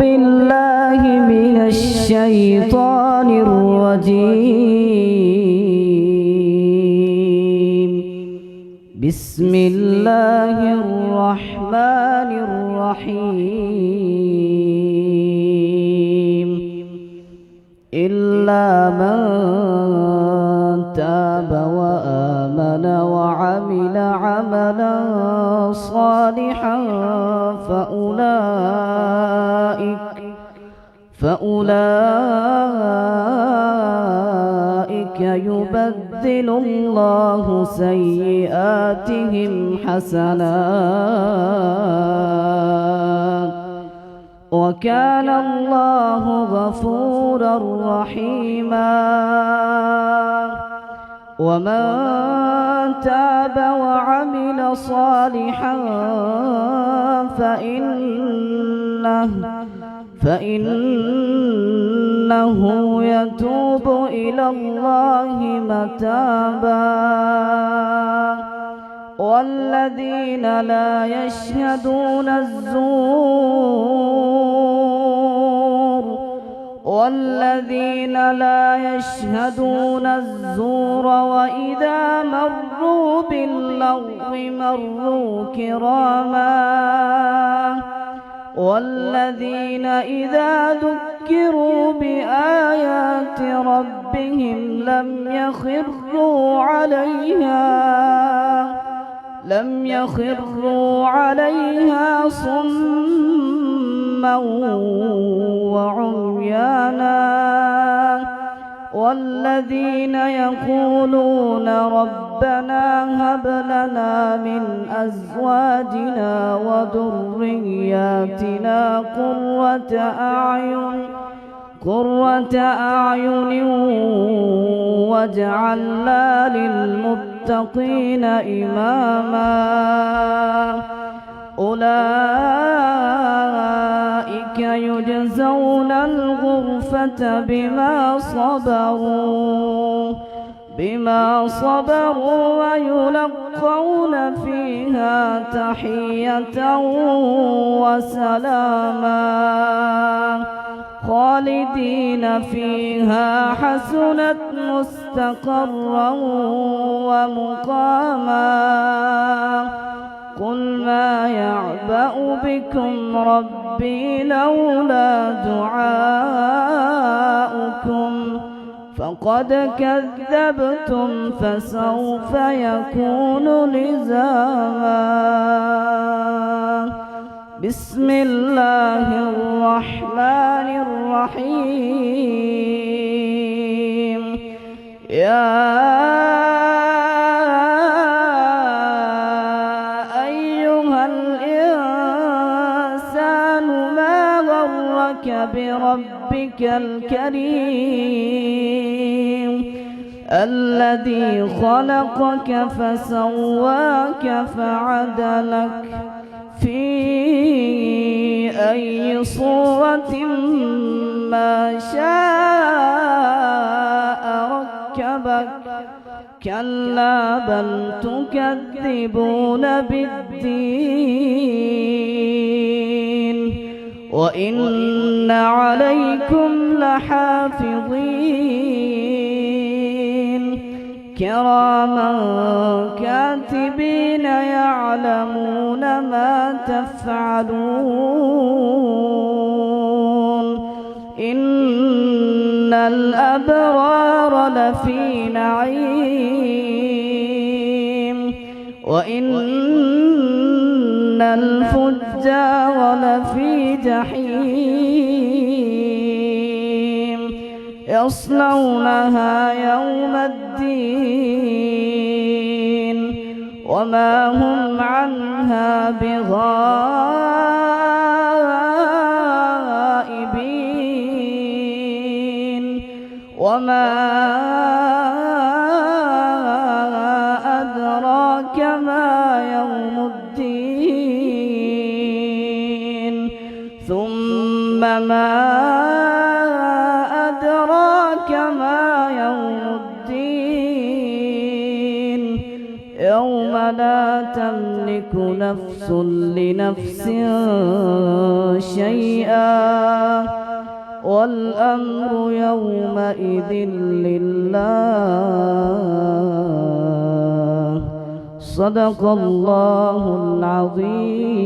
بالله من الشيطان الرجيم. بسم الله الرحمن الرحيم. إلا من تاب وآمن وعمل عملا صالحا فأولئك يبدل الله سيئاتهم حسنات وكان الله غفورا رحيما. ومن تاب وعمل صالحا فإنه يتوب إلى الله متابا. والذين لا يشهدون الزور وإذا مروا باللغو مروا كراما. والذين إذا ذكروا بآيات ربهم لم يخروا عليها صما وعميانا. والذين يقولون ربنا هب لنا من أزواجنا وذرياتنا قرة أعين واجعلنا للمتقين إماما. أولئك يجزون الغرفة بما صبروا ويلقون فيها تحية وسلاما خالدين فيها حسنت مستقرا ومقاما. قل ما يعبأ بكم ربي لولا دعاؤكم فقد كذبتم فسوف يكون لزاما. بسم الله الرحمن الرحيم. يا أيها الإنسان ما غرك بربك الكريم الذي خلقك فسواك فعدلك في أي صورة ما شاء ركبك. كلا بل تكذبون بالدين وإن عليكم لحافظين كراما كاتبين يعلمون ما تفعلون. إن الأبرار لفي نعيم وإن الفجار لفي جحيم يصلونها يوم الدين وما هم عنها بغائبين. وما أدراك ما يوم الدين ثم ما أدراك ما يوم الدين يوم لا تملك تملك نفس لنفس شيئا والأمر يومئذ لله. صدق الله العظيم.